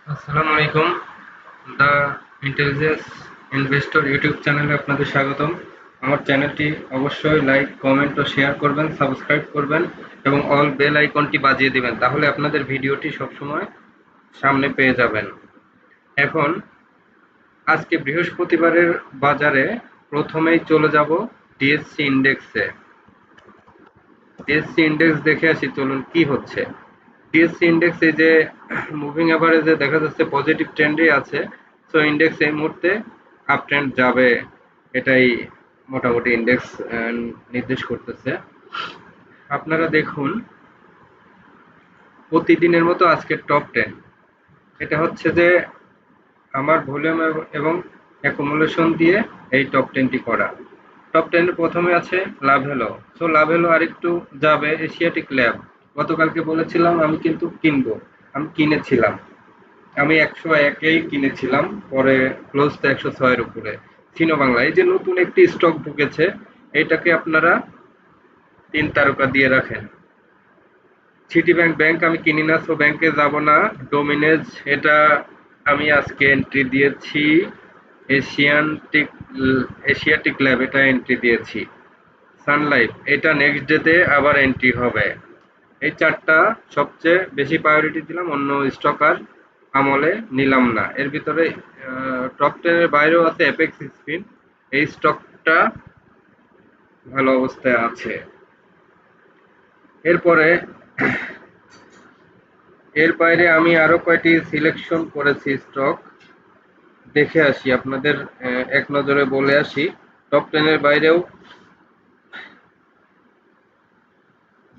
আসসালামু আলাইকুম। The intelligence investor YouTube চ্যানেলে আপনাদের স্বাগতম। আমার চ্যানেলটি অবশ্যই লাইক, কমেন্ট ও শেয়ার করবেন, সাবস্ক্রাইব করবেন এবং অল বেল আইকনটি বাজিয়ে দিবেন। তাহলে আপনাদের ভিডিওটি সবসময় সামনে পেয়ে যাবেন। এখন আজকে বৃহস্পতিবারের বাজারে প্রথমেই চলে যাব ডিএসসি ইন্ডেক্সে। ডিএসসি ইন্ডেক্স দেখে আসি চলুন কি হচ্ছে। ডিএসসি ইন্ডেক্স এই যে মুভিং অ্যাভারেজে দেখা যাচ্ছে পজিটিভ ট্রেন্ডে আছে। সো ইন্ডেক্স এই মুহূর্তে আপ ট্রেন্ড যাবে, এটাই মোটামুটি ইন্ডেক্স নির্দেশ করতেছে। আপনারা দেখুন প্রতিদিনের মতো আজকের টপ টেন, এটা হচ্ছে যে আমার ভলিউম এবং অ্যাকুমুলেশন দিয়ে এই টপ টেনটি করা। টপ টেনের প্রথমে আছে লাভেলো। সো লাভেলো আরেকটু যাবে এশিয়াটিক ল্যাব। গতকালকে বলেছিলাম আমি কিন্তু কিনবো, আমি কিনেছিলাম। আমি 101-এই কিনেছিলাম, পরে ক্লোজ তো 106-এর উপরে। সিনো বাংলা এই যে নতুন একটি স্টক ঢুকেছে, এইটাকে আপনারা 3 তারকা দিয়ে রাখেন। সিটি ব্যাংক ব্যাংক আমি কিনি না, সো ব্যাংকে যাব না। ডোমিনেজ এটা আমি আজকে এন্ট্রি দিয়েছি। এশিয়ানটিক এশিয়াটিক ল্যাব এটা এন্ট্রি দিয়েছি। সানলাইফ এটা নেক্সট ডেতে আবার এন্ট্রি হবে। এই চারটা সবচেয়ে বেশি প্রায়োরিটি দিলাম, অন্য স্টক আর আমলে নিলাম না। এর ভিতরে টপ টেনের বাইরেও আছে অ্যাপেক্স স্পিন, এই স্টকটা ভালো অবস্থায় আছে। এরপরে এর বাইরে আমি আরো কয়টি সিলেকশন করেছি স্টক, দেখে আসি আপনাদের এক নজরে বলে আসি। টপ টেনের বাইরেও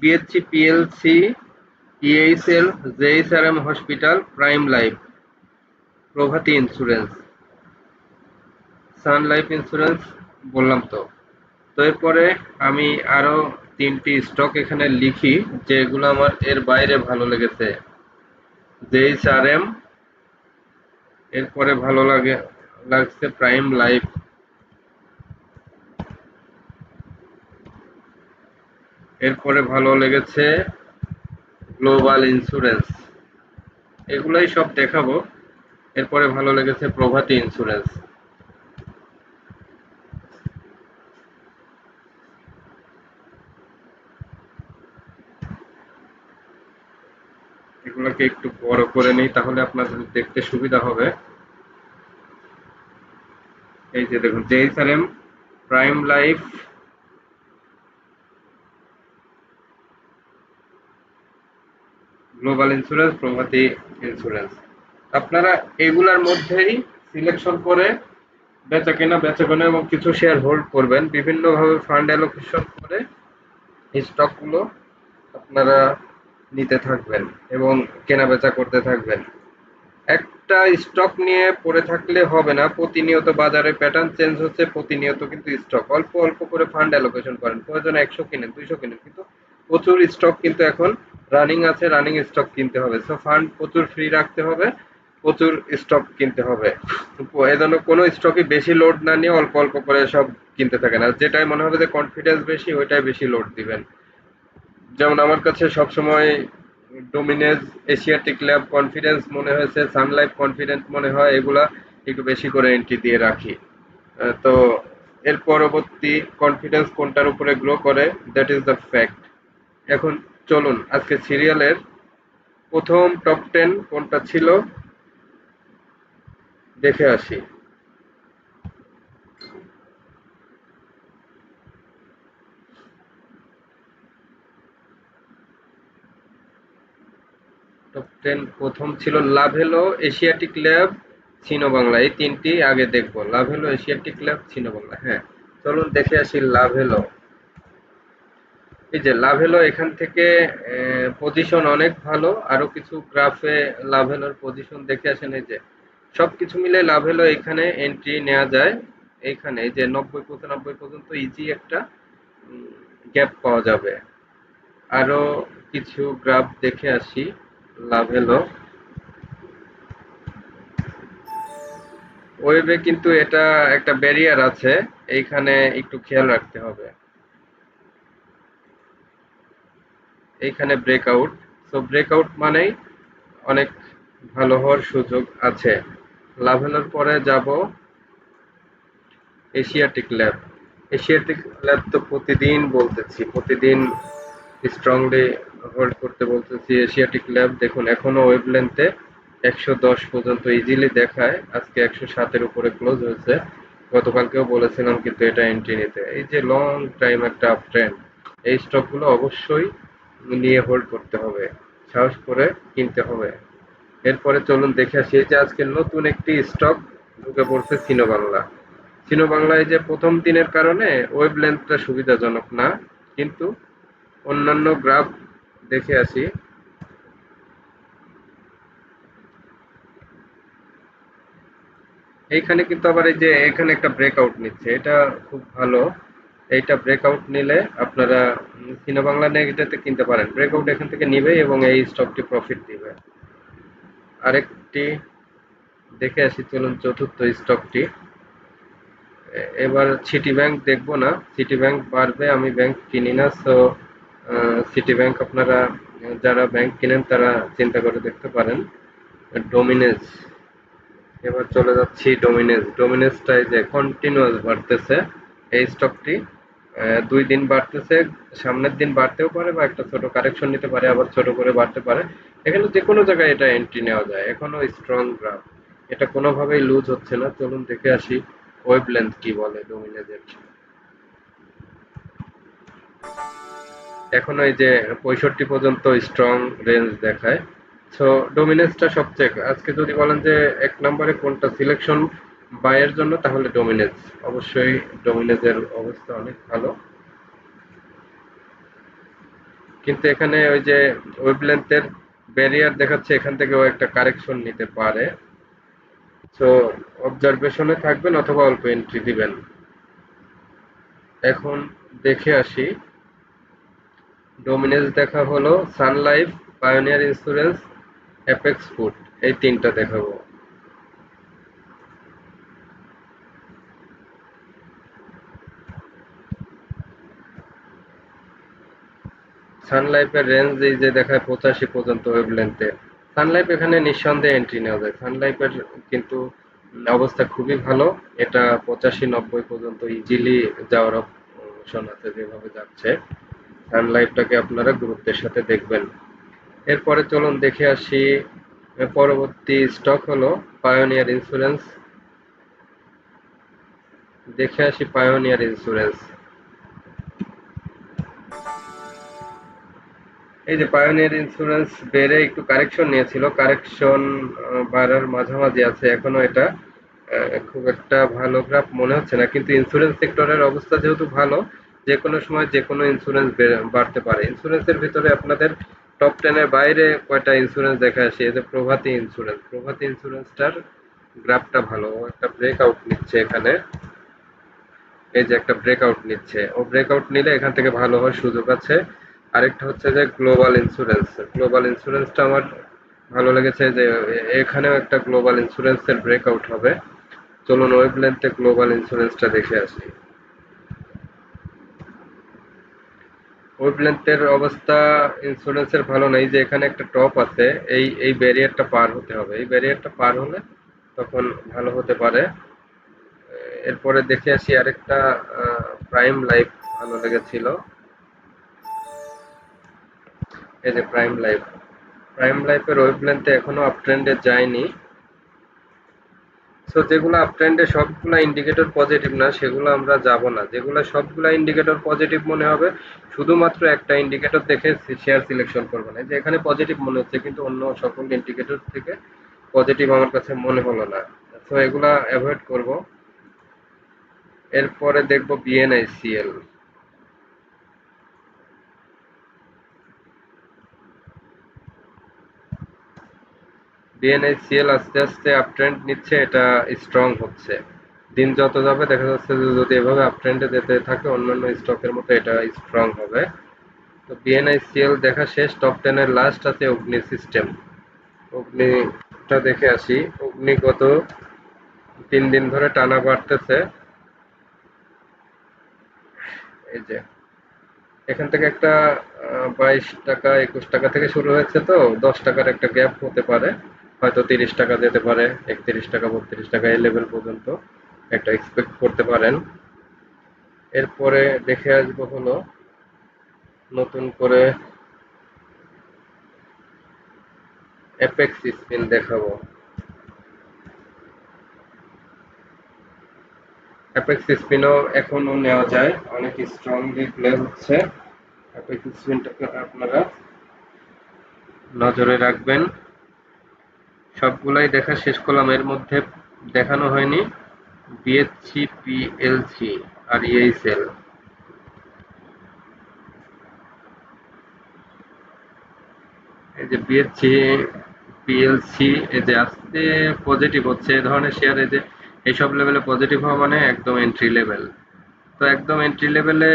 BHC PLC, EHL, JSRM hospital, Prime Life, Prabhati insurance, Sun Life insurance বললাম তো। তো এরপরে আমি আরো 3টি স্টক এখানে লিখি যেগুলো আমার এর বাইরে ভালো লেগেছে। জেএসআরএম, এরপরে ভালো লাগছে প্রাইম লাইফ, এরপরে ভালো লেগেছে গ্লোবাল ইন্স্যুরেন্স। এগুলাই সব দেখাবো। এরপরে ভালো লেগেছে প্রভাতী ইন্স্যুরেন্স। এগুলোকে একটু বড় করে নিই তাহলে আপনাদের দেখতে সুবিধা হবে। এই যে দেখুন JSRM, Prime Life, Global insurance, Prabhati insurance. আপনারা এগুলার মধ্যেই সিলেকশন করে বেচা কেনা এবং কিছু শেয়ার হোল্ড করবেন। বিভিন্নভাবে ফান্ড অ্যালোকেশন করে এই স্টকগুলো আপনারা নিতে থাকবেন এবং কেনা বেচা করতে থাকবেন। একটা স্টক নিয়ে পড়ে থাকলে হবে না, প্রতিনিয়ত বাজারে প্যাটার্ন চেঞ্জ হচ্ছে, প্রতিনিয়ত কিন্তু স্টক অল্প অল্প করে ফান্ড অ্যালোকেশন করেন। প্রয়োজনে 100 কিনেন, 200 কিনেন, কিন্তু প্রচুর স্টক কিন্তু এখন রানিং আছে, রানিং স্টক কিনতে হবে। সো ফান্ড প্রচুর ফ্রি রাখতে হবে, প্রচুর স্টক কিনতে হবে। এজন্য কোনো স্টকই বেশি লোড না নিয়ে অল্প অল্প করে সব কিনতে থাকেন। আর যেটাই মনে হবে যে কনফিডেন্স বেশি ওইটাই বেশি লোড দিবেন। যেমন আমার কাছে সবসময় ডোমিনেজ, এশিয়াটিক ল্যাব কনফিডেন্স মনে হয়েছে, সানলাইফ কনফিডেন্স মনে হয়, এগুলা একটু বেশি করে এন্ট্রি দিয়ে রাখি। তো এর পরবর্তী কনফিডেন্স কোনটার উপরে গ্রো করে, দ্যাট ইজ দ্য ফ্যাক্ট। এখন চলুন আজকে সিরিয়ালের প্রথম টপ 10 কোনটা ছিল দেখে আসি। টপ 10 প্রথম ছিল লাভেলো, এশিয়াটিক ল্যাব, সিনো বাংলা। এই তিনটি আগে দেখবো, লাভেলো, এশিয়াটিক ল্যাব, সিনো বাংলা। হ্যাঁ, চলুন দেখে আসি লাভেলো। এই যে লাভেলো এখান থেকে পজিশন অনেক ভালো। আরো কিছু গ্রাফে লাভেলোর পজিশন দেখে আসেন। এই যে সবকিছু মিলে লাভেলো এখানে এন্ট্রি নেওয়া যায়। এইখানে এই যে 90-95 পর্যন্ত ইজি একটা গ্যাপ পাওয়া যাবে। আরো কিছু গ্রাফ দেখে আসি লাভেলো। ওয়েবে কিন্তু এটা একটা ব্যারিয়ার আছে, এইখানে একটু খেয়াল রাখতে হবে। এইখানে ব্রেকআউট, তো ব্রেকআউট মানেই অনেক ভালো হওয়ার সুযোগ আছে। লাভেলের পরে যাব এশিয়াটিক ল্যাব। এশিয়াটিক ল্যাব তো প্রতিদিন বলতেছি, প্রতিদিন স্ট্রংলি হোল্ড করতে বলতেছি। এশিয়াটিক ল্যাব দেখুন এখনো ওয়েব লেন্থে 110 পর্যন্ত ইজিলি দেখায়, আজকে 107-এর উপরে ক্লোজ হয়েছে। গতকালকেও বলেছিলাম কিন্তু এটা এন্ট্রি নিতে। এই যে লং টাইম একটা আপ ট্রেন্ড, এই স্টকগুলো অবশ্যই নিয়ে হোল্ড করতে হবে, সাহস করে কিনতে হবে। এরপরে চলুন দেখে আসি, এই যে আজকে নতুন একটি স্টক ঢুকে পড়ছে সিনো বাংলা। সিনো বাংলায় যে প্রথম দিনের কারণে ওয়েব লেন্থটা সুবিধাজনক না, কিন্তু অন্যান্য গ্রাফ দেখে আসি। এইখানে কিন্তু আবার এই যে এখানে একটা ব্রেকআউট নিচ্ছে, এটা খুব ভালো। এইটা ব্রেকআউট নিলে আপনারা সিনো বাংলা নেগেটিভে কিনতে পারেন। ব্রেকআউট এখান থেকে নিবে এবং এই স্টকটি প্রফিট দিবে। আরেকটি দেখে আসি, চলুন চতুর্থ স্টকটি। এবার সিটি ব্যাংক দেখবো না, সিটি ব্যাংক বাড়বে, আমি ব্যাংক কিনি না। সো সিটি ব্যাংক আপনারা যারা ব্যাংক কিনেন তারা চিন্তা করে দেখতে পারেন। ডোমিনেজ, এবার চলে যাচ্ছি ডোমিনেজ। ডোমিনেজটাই যে কন্টিনিউয়াস বাড়তেছে এই স্টকটি। 2 দিন বাড়তেছে, সামনের দিন বাড়তেও পারে বা একটা ছোট কারেকশন নিতে পারে, আবার ছোট করে বাড়তে পারে। এখানে যে কোনো জায়গায় এটা এন্ট্রি নেওয়া যায়, এখনো স্ট্রং গ্রাফ, এটা কোনোভাবেই লুজ হচ্ছে না। চলুন দেখে আসি ওয়েব লেন্থ কি বলে ডোমিনেজের। এখনো এই যে 65 পর্যন্ত স্ট্রং রেঞ্জ দেখায়। সো ডোমিনেজটা সবচেয়ে, আজকে যদি বলেন যে এক নম্বরে কোনটা সিলেকশন বাইয়ের জন্য, তাহলে ডোমিনেজ। অবশ্যই ডোমিনেজের অবস্থা অনেক ভালো, কিন্তু এখানে ওই যে ওয়েবলেন্থের ব্যারিয়ার দেখাচ্ছে, এখান থেকে ও একটা কারেকশন নিতে পারে। সো অবজারভেশনে থাকবেন অথবা অল্প এন্ট্রি দিবেন। এখন দেখে আসি, ডোমিনেজ দেখা হলো, Sun Life, Pioneer insurance, Apex Food, এই তিনটা দেখাবো। সানলাইফের রেঞ্জ এই যে দেখায় 85 পর্যন্ত ওয়েভলেন্থে। সানলাইফ এখানে নিঃসন্দেহে এন্ট্রি নেওয়া যায়। সানলাইফের কিন্তু অবস্থা খুবই ভালো। এটা 85-90 পর্যন্ত ইজিলি যাওয়ার অপশন আছে যেভাবে যাচ্ছে। সানলাইফটাকে আপনারা গুরুত্বের সাথে দেখবেন। এরপরে চলুন দেখে আসি, পরবর্তী স্টক হলো পায়োনিয়ার ইন্স্যুরেন্স। দেখে আসি পায়োনিয়ার ইন্স্যুরেন্স। এই যে পায়োনিয়ার ইন্স্যুরেন্স বেড়ে একটু কারেকশন নিয়েছিল, কারেকশন বাড়ার মাঝামাঝি আছে এখনো। এটা খুব একটা ভালো গ্রাফ মনে হচ্ছে না, কিন্তু ইন্স্যুরেন্স সেক্টরের অবস্থা যেহেতু ভালো, যে কোনো সময় যে কোনো ইন্স্যুরেন্স বাড়তে পারে। ইন্স্যুরেন্সের ভিতরে আপনাদের টপ 10-এর বাইরে কয়টা ইন্স্যুরেন্স দেখা আসে, এই যে প্রভাতী ইন্স্যুরেন্স। প্রভাতী ইন্স্যুরেন্সটার গ্রাফটা ভালো, ও একটা ব্রেকআউট নিচ্ছে এখানে। এই যে একটা ব্রেকআউট নিচ্ছে, ও ব্রেকআউট নিলে এখান থেকে ভালো হওয়ার সুযোগ আছে। আরেকটা হচ্ছে যে গ্লোবাল ইন্স্যুরেন্স। গ্লোবাল ইন্স্যুরেন্সটা আমার ভালো লেগেছে, যে এখানেও একটা গ্লোবাল ইন্স্যুরেন্সের ব্রেকআউট হবে। চলুন ওয়েব লেন্থে গ্লোবাল ইন্স্যুরেন্সটা দেখে আসি। ওয়েব লেন্থের অবস্থা ইন্স্যুরেন্সের ভালো নাই, যে এখানে একটা টপ আছে, এই এই ব্যারিয়ারটা পার হতে হবে। এই ব্যারিয়ারটা পার হলে তখন ভালো হতে পারে। এরপরে দেখে আসি আরেকটা, প্রাইম লাইফ ভালো লেগেছিল। এই যে প্রাইম লাইফ, প্রাইম লাইফের ওয়েভলেন্থে এখনো আপ ট্রেন্ডে যায়নি। সো যেগুলো আপ ট্রেন্ডে সবগুলা ইন্ডিকেটর পজিটিভ না, সেগুলো আমরা যাব না। যেগুলো সবগুলা ইন্ডিকেটর পজিটিভ মনে হবে, শুধুমাত্র একটা ইন্ডিকেটর দেখে শেয়ার সিলেকশন করবেন। এই যে এখানে পজিটিভ মনে হচ্ছে, কিন্তু অন্য সকল ইন্ডিকেটর থেকে পজিটিভ আমার কাছে মনে হলো না। সো এগুলা অ্যাভয়েড করব। এরপরে দেখব বিএনআইসিএল। বিএনআইসিএল আস্তে আস্তে আপট্রেন্ড নিচ্ছে, এটা স্ট্রং হচ্ছে। দিন যত যাবে দেখা যাচ্ছে যে যদি এভাবে আপট্রেন্ডে যেতে থাকে অন্যান্য স্টকের মতো এটা স্ট্রং হবে। তো বিএনআইসিএল দেখা শেষ। টপ 10-এর লাস্ট আছে অগ্নি সিস্টেম। অগ্নিটা দেখে আসি। অগ্নি গত 3 দিন ধরে টানা বাড়তেছে। এই যে এখান থেকে একটা 22 টাকা 21 টাকা থেকে শুরু হয়েছে, তো 10 টাকার একটা গ্যাপ হতে পারে। হয়তো 30 টাকা যেতে পারে, 31 টাকা 32 টাকা এই লেভেল পর্যন্ত একটা এক্সপেক্ট করতে পারেন। এরপরে দেখে আসবো হলো নতুন করে অ্যাপেক্স স্পিন দেখাবো। অ্যাপেক্স স্পিনও এখনো নেওয়া যায়, অনেক স্ট্রংলি প্লে হচ্ছে। অ্যাপেক্স স্পিনটাকে আপনারা নজরে রাখবেন। সবগুলাই দেখা শেষ করলাম, এর মধ্যে দেখানো হয়নি বিএসসি, পিএলসি আর ইএসএল। এই যে বিএসসি, পিএলসি, এই যে আজকে পজিটিভ হচ্ছে এই ধরনের শেয়ার, এই যে এইসব লেভেলে পজিটিভ হওয়া মানে একদম এন্ট্রি লেভেল। তো একদম এন্ট্রি লেভেলে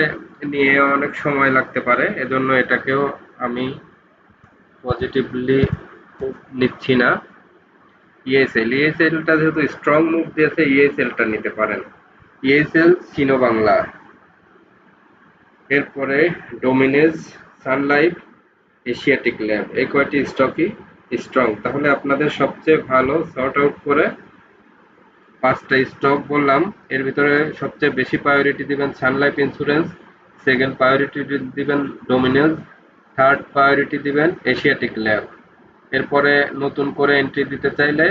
নিয়ে অনেক সময় লাগতে পারে, এজন্য এটাকেও আমি পজিটিভলি নিচ্ছি না। ইএসএলটা যেহেতু স্ট্রং মুভ দিয়েছে, ইএসএলটা নিতে পারেন। ইএসএল সিনো বাংলা, এরপরে ডোমিনেজ, সানলাইফ, এশিয়াটিক ল্যাব, এই কয়টি স্টকই স্ট্রং। তাহলে আপনাদের সবচেয়ে ভালো সর্ট আউট করে 5টা স্টক বললাম, এর ভিতরে সবচেয়ে বেশি প্রায়োরিটি দিবেন সানলাইফ ইন্স্যুরেন্স, সেকেন্ড প্রায়োরিটি দিবেন ডোমিনেজ, থার্ড প্রায়োরিটি দিবেন এশিয়াটিক ল্যাব। এরপরে নতুন করে এন্ট্রি দিতে চাইলে,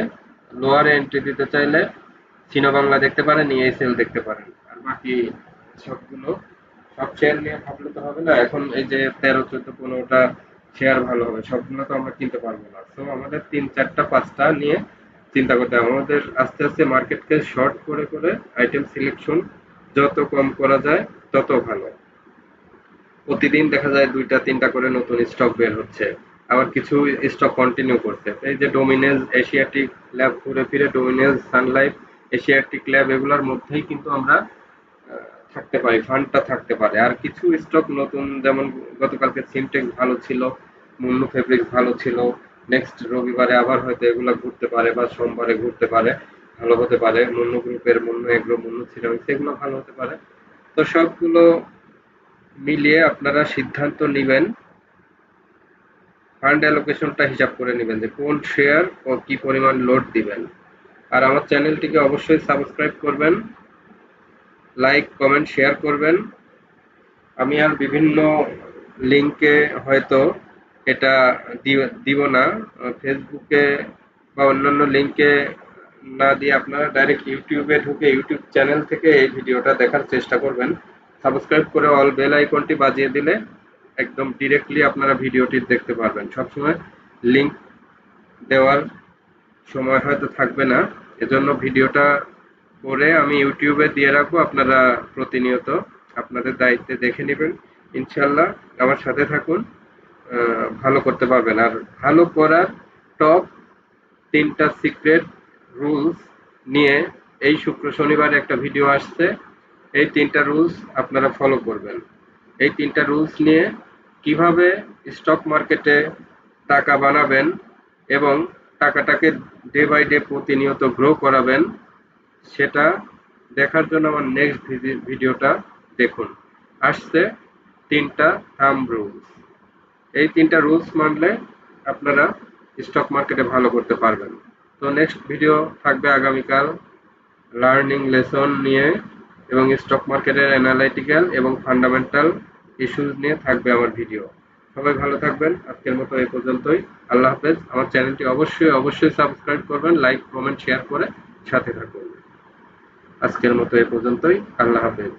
লোয়ারে এন্ট্রি দিতে চাইলে সিনো বাংলা দেখতে পারেন, ইএসএল দেখতে পারেন। আর বাকি সবগুলো, সব শেয়ার নিয়ে ভাবলে তো হবে না। এখন এই যে 13, 14, 15টা শেয়ার ভালো হবে, সবগুলো তো আমরা কিনতে পারবো না। তো আমাদের 3, 4টা 5টা নিয়ে চিন্তা করতে হবে। আমাদের আস্তে আস্তে মার্কেটকে শর্ট করে করে আইটেম সিলেকশন যত কম করা যায় তত ভালো। প্রতিদিন দেখা যায় 2টা 3টা করে নতুন স্টক বের হচ্ছে, আবার কিছু স্টক কন্টিনিউ করছে। এই যে ডোমিনেজ, এশিয়াটিক ল্যাব, ঘুরে ফিরে ডোমিনেজ, সানলাইফ, এশিয়াটিক ল্যাব এগুলোর মধ্যেই কিন্তু আমরা থাকতে পারি, ফান্ডটা থাকতে পারে। আর কিছু স্টক নতুন, যেমন গতকালকে সিমটেক্স ভালো ছিল, মুন্নু ফেব্রিক্স ভালো ছিল, নেক্সট রবিবারে আবার হয়তো এগুলা ঘুরতে পারে বা সোমবারে ঘুরতে পারে, ভালো হতে পারে। মুন্নু গ্রুপের মুন্নু এগ্রো, মুন্নু সিরামিক্স এগুলো ভালো হতে পারে। তো সবগুলো মিলিয়ে আপনারা সিদ্ধান্ত নিবেন, ফান্ড অ্যালোকেশনটা হিসাব করে নেবেন যে কোন শেয়ার ও কি পরিমাণ লোড দিবেন। আর আমার চ্যানেলটিকে অবশ্যই সাবস্ক্রাইব করবেন, লাইক, কমেন্ট, শেয়ার করবেন। আমি আর বিভিন্ন লিঙ্কে হয়তো এটা দিব না, ফেসবুকে বা অন্যান্য লিঙ্কে না দিয়ে আপনারা ডাইরেক্ট ইউটিউবে ঢুকে ইউটিউব চ্যানেল থেকে এই ভিডিওটা দেখার চেষ্টা করবেন। সাবস্ক্রাইব করে অল বেল আইকনটি বাজিয়ে দিলে একদম ডিরেক্টলি আপনারা ভিডিওটি দেখতে পারবেন। সবসময় লিঙ্ক দেওয়ার সময় হয়তো থাকবে না, এজন্য ভিডিওটা করে আমি ইউটিউবে দিয়ে রাখবো, আপনারা প্রতিনিয়ত আপনাদের দায়িত্বে দেখে নেবেন। ইনশাল্লাহ আমার সাথে থাকুন, ভালো করতে পারবেন। আর ভালো করার টপ 3টা সিক্রেট রুলস নিয়ে এই শুক্র শনিবার একটা ভিডিও আসছে। এই 3টা রুলস আপনারা ফলো করবেন। এই 3টা রুলস নিয়ে কিভাবে স্টক মার্কেটে টাকা বানাবেন এবং টাকাটাকে ডে বাই ডে প্রতিনিয়ত গ্রো করাবেন, সেটা দেখার জন্য আমার নেক্সট ভিডিওটা দেখুন। আসছে 3টা থাম্ব রুলস। এই 3টা রুলস মানলে আপনারা স্টক মার্কেটে ভালো করতে পারবেন। তো নেক্সট ভিডিও থাকবে আগামীকাল লার্নিং লেসন নিয়ে, এবং স্টক মার্কেটের অ্যানালাইটিক্যাল এবং ফান্ডামেন্টাল ইস্যুস নিয়ে থাকবে আমার ভিডিও। সবাই ভালো থাকবেন, আজকের মতো এই পর্যন্তই। আল্লাহ হাফেজ। আমার চ্যানেলটি অবশ্যই সাবস্ক্রাইব করবেন, লাইক, কমেন্ট, শেয়ার করে সাথে থাকুন। আজকের মতো এই পর্যন্তই। আল্লাহ হাফেজ।